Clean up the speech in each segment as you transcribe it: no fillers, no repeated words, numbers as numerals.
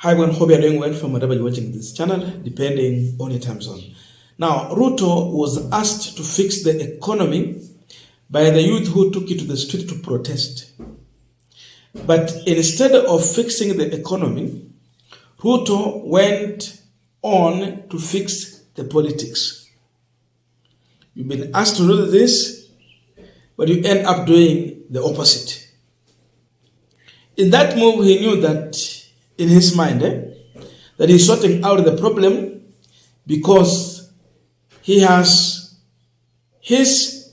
Hi everyone, hope you are doing well from wherever you're watching this channel, depending on your time zone. Now, Ruto was asked to fix the economy by the youth who took it to the street to protest. But instead of fixing the economy, Ruto went on to fix the politics. You've been asked to do this, but you end up doing the opposite. In that move, he knew that in his mind, that he's sorting out the problem because he has his,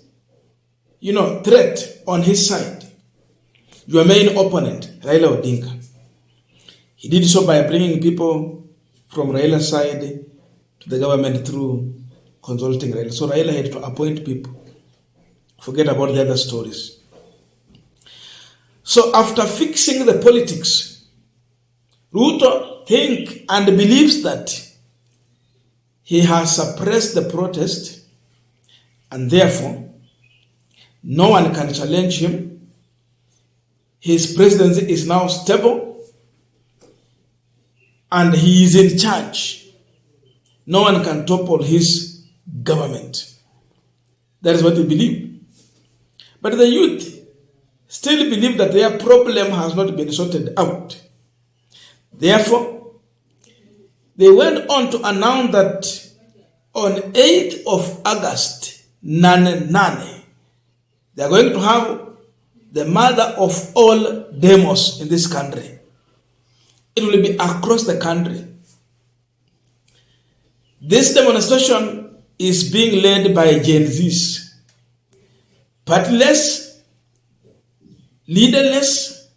threat on his side. Your main opponent, Raila Odinga. He did so by bringing people from Raila's side to the government through consulting Raila. So Raila had to appoint people. Forget about the other stories. So after fixing the politics, Ruto thinks and believes that he has suppressed the protest and therefore no one can challenge him. His presidency is now stable and he is in charge. No one can topple his government. That is what they believe. But the youth still believe that their problem has not been sorted out. Therefore, they went on to announce that on 8th of August, NANE NANE, they are going to have the mother of all demos in this country. It will be across the country. This demonstration is being led by Gen Zs, partless, leaderless,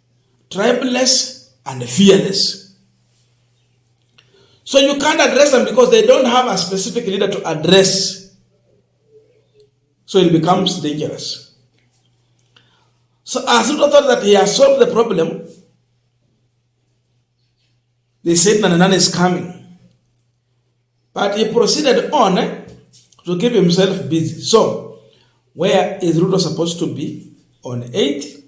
tribeless, and fearless. So you can't address them because they don't have a specific leader to address. So it becomes dangerous. So as Ruto thought that he has solved the problem, they said NANE NANE is coming. But he proceeded on to keep himself busy. So where is Ruto supposed to be? On 8th,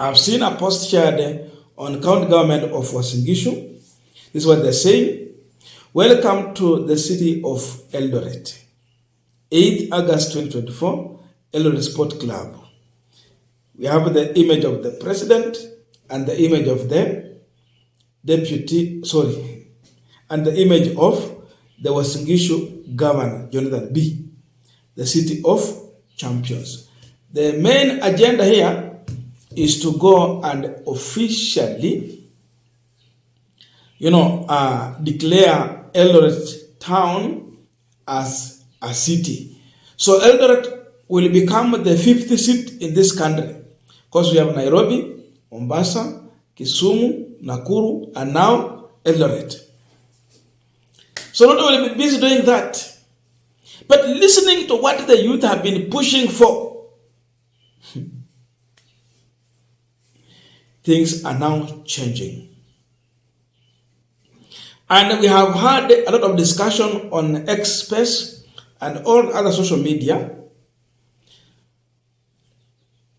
I've seen a post shared on county government of Wasingishu. This is what they're saying. Welcome to the city of Eldoret. 8th August 2024, Eldoret Sport Club. We have the image of the president and the image of the and the image of the Wasingishu governor, Jonathan B., the city of champions. The main agenda here is to go and officially declare Eldoret town as a city. So Eldoret will become the 5th seat in this country because we have Nairobi, Mombasa, Kisumu, Nakuru, and now Eldoret. So Ruto will be busy doing that. But listening to what the youth have been pushing for, things are now changing. And we have had a lot of discussion on X Space and all other social media.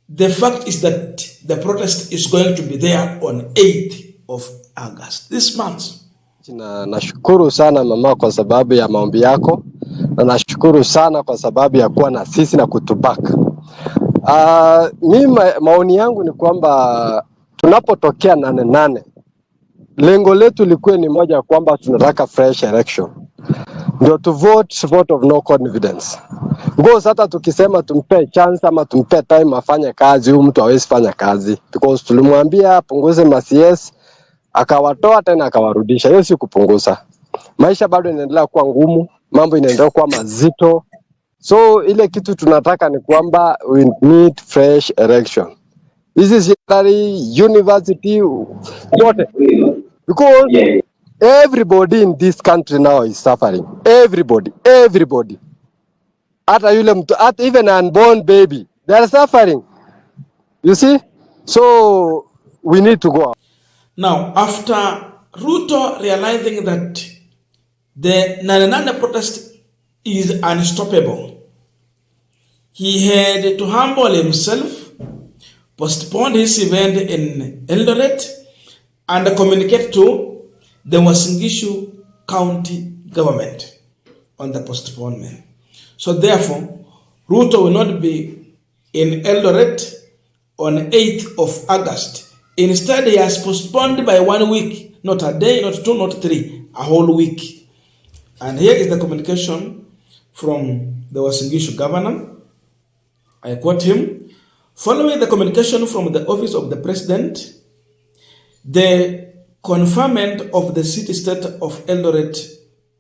The fact is that the protest is going to be there on 8th of August, this month. Nashukuru sana mama kwa sababu ya maombi yako. Na nashukuru sana kwa sababu ya kuwa na sisi na kutubaka. Mimi maoni yangu ni kwamba tunapotokea NANE NANE, lengo letu likuwe ni moja kwamba tunataka fresh election. Ndio to vote of no confidence. Because hata tukisema tumpe chance ama tumpe time afanye kazi, huyu mtu hawezi fanya kazi. Because tulimwambia punguze ma-CS, akawatoa tena akawarudisha. Hiyo si kupunguza. Maisha bado inaendelea kuwa ngumu, mambo inaendelea kuwa mazito. So ile kitu tunataka ni kwamba we need fresh election. This is university, what? Because everybody in this country now is suffering. Everybody. Even an unborn baby, they are suffering. You see? So we need to go out. Now, after Ruto realizing that the NANE NANE protest is unstoppable, he had to humble himself, postponed his event in Eldoret, and communicate to the Uasin Gishu County government on the postponement. So therefore, Ruto will not be in Eldoret on 8th of August. Instead, he has postponed by 1 week, not a day, not two, not three, a whole week. And here is the communication from the Uasin Gishu governor. I quote him: following the communication from the office of the president, the conferment of the city-state of Eldoret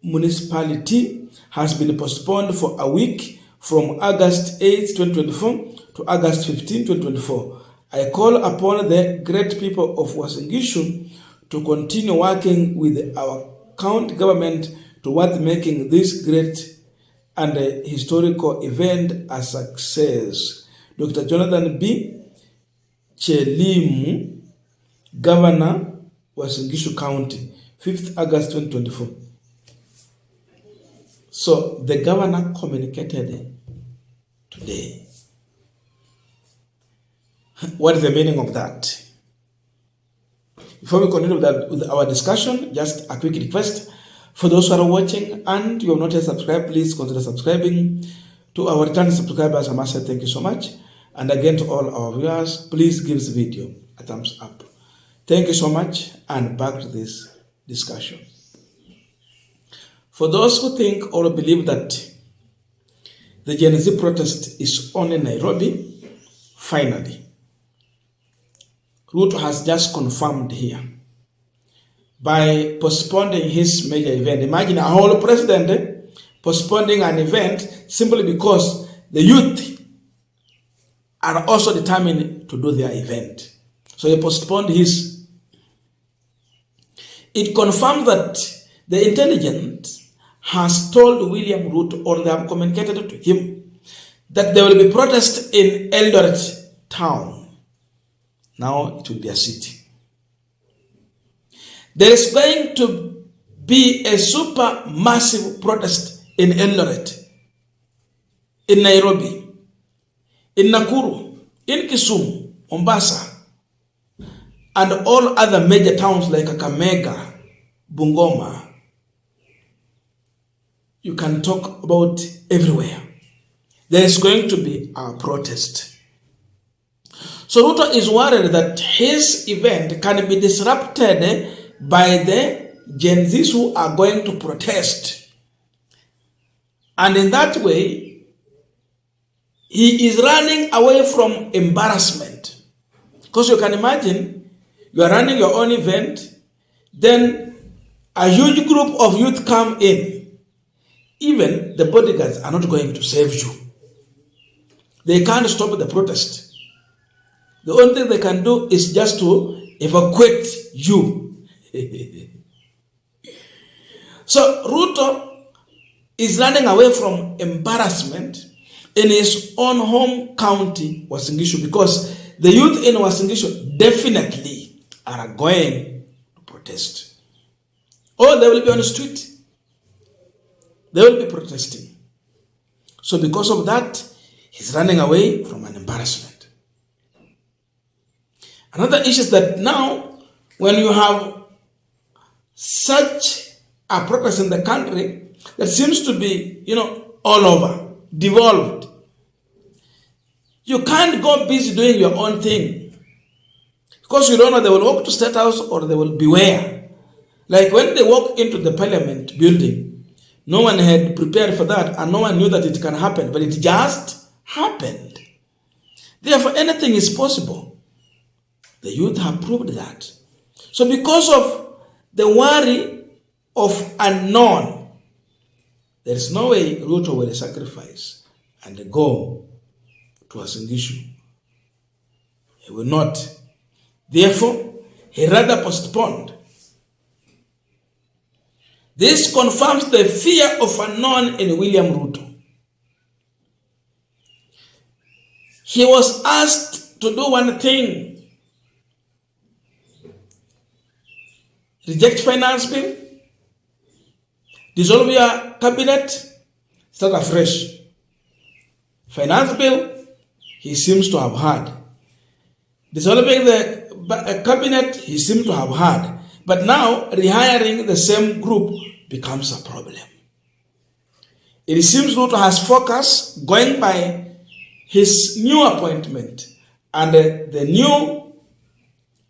municipality has been postponed for a week from August 8, 2024 to August 15, 2024. I call upon the great people of Uasin Gishu to continue working with our county government towards making this great and a historical event a success. Dr. Jonathan B. Chelimu, Governor, Uasin Gishu County, 5th August 2024. So the governor communicated today. What is the meaning of that? Before we continue with our discussion, just a quick request. For those who are watching and you have not yet subscribed, please consider subscribing. To our returning subscribers, I must say thank you so much. And again, to all our viewers, please give this video a thumbs up. Thank you so much, and back to this discussion. For those who think or believe that the Gen Z protest is only in Nairobi, finally, Ruto has just confirmed here by postponing his major event. Imagine a whole president postponing an event simply because the youth are also determined to do their event. So he postponed his. It confirms that the intelligence has told William Ruto, or they have communicated to him, that there will be protest in Eldoret town. Now it will be a city. There is going to be a super massive protest in Eldoret, in Nairobi, in Nakuru, in Kisumu, Mombasa, and all other major towns like Kakamega, Bungoma. You can talk about everywhere. There is going to be a protest. So Ruto is worried that his event can be disrupted by the Gen Zs who are going to protest. And in that way, he is running away from embarrassment. Because you can imagine, you are running your own event, then a huge group of youth come in. Even the bodyguards are not going to save you. They can't stop the protest. The only thing they can do is just to evacuate you. So Ruto is running away from embarrassment in his own home county, Uasin Gishu, because the youth in Uasin Gishu definitely are going to protest. Or they will be on the street. They will be protesting. So because of that, he's running away from an embarrassment. Another issue is that now, when you have such a protest in the country that seems to be, all over, devolved, you can't go busy doing your own thing. Because you don't know, they will walk to State House or they will beware. Like when they walk into the Parliament building, no one had prepared for that and no one knew that it can happen, but it just happened. Therefore, anything is possible. The youth have proved that. So because of the worry of unknown, there is no way Ruto will sacrifice and go to Uasin Gishu. He will not. Therefore, he rather postponed. This confirms the fear of unknown in William Ruto. He was asked to do one thing: reject finance bill, dissolve your cabinet, start afresh. Finance bill, he seems to have had. Dissolving the cabinet he seemed to have had. But now, rehiring the same group becomes a problem. It seems Ruto has focus going by his new appointment and the new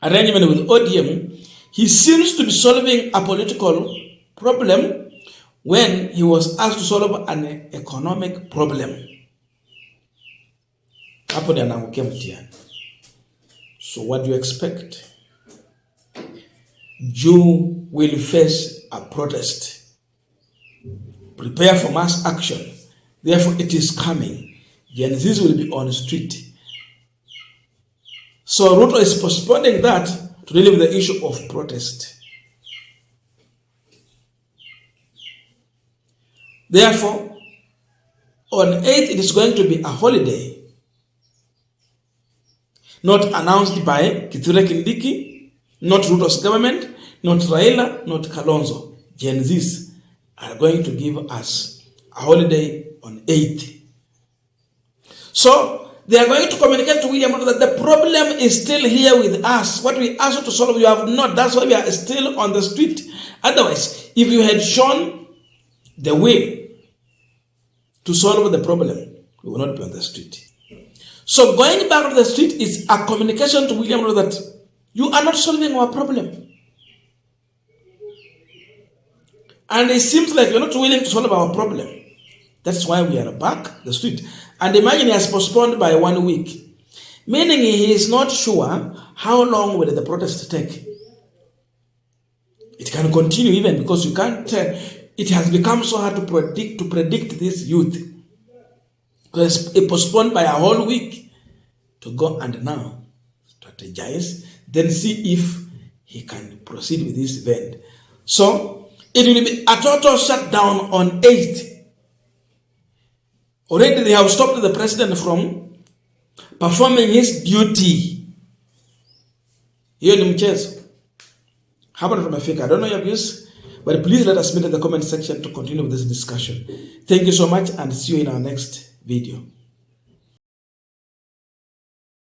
arrangement with ODM. He seems to be solving a political problem when he was asked to solve an economic problem. So what do you expect? You will face a protest. Prepare for mass action. Therefore, it is coming. Gen Zs will be on the street. So Ruto is postponing that to deal with the issue of protest. Therefore, on 8th, it is going to be a holiday. Not announced by Kithure Kindiki, not Ruto's government, not Raila, not Kalonzo. Gen Zs are going to give us a holiday on 8th. So, they are going to communicate to William Ruto that the problem is still here with us. What we asked you to solve, you have not. That's why we are still on the street. Otherwise, if you had shown the way to solve the problem, we will not be on the street. So going back to the street is a communication to William Ruto that you are not solving our problem. And it seems like you're not willing to solve our problem. That's why we are back the street. And imagine he has postponed by 1 week. Meaning he is not sure how long will the protest take. It can continue even because you can't tell. It has become so hard to predict this youth. Because it postponed by a whole week to go and now strategize, then see if he can proceed with this event. So it will be a total shutdown on 8th. Already they have stopped the president from performing his duty. Hiyo ni mchezo. Hapa ndo tumefika. I don't know your views, but please let us meet in the comment section to continue with this discussion. Thank you so much and see you in our next video.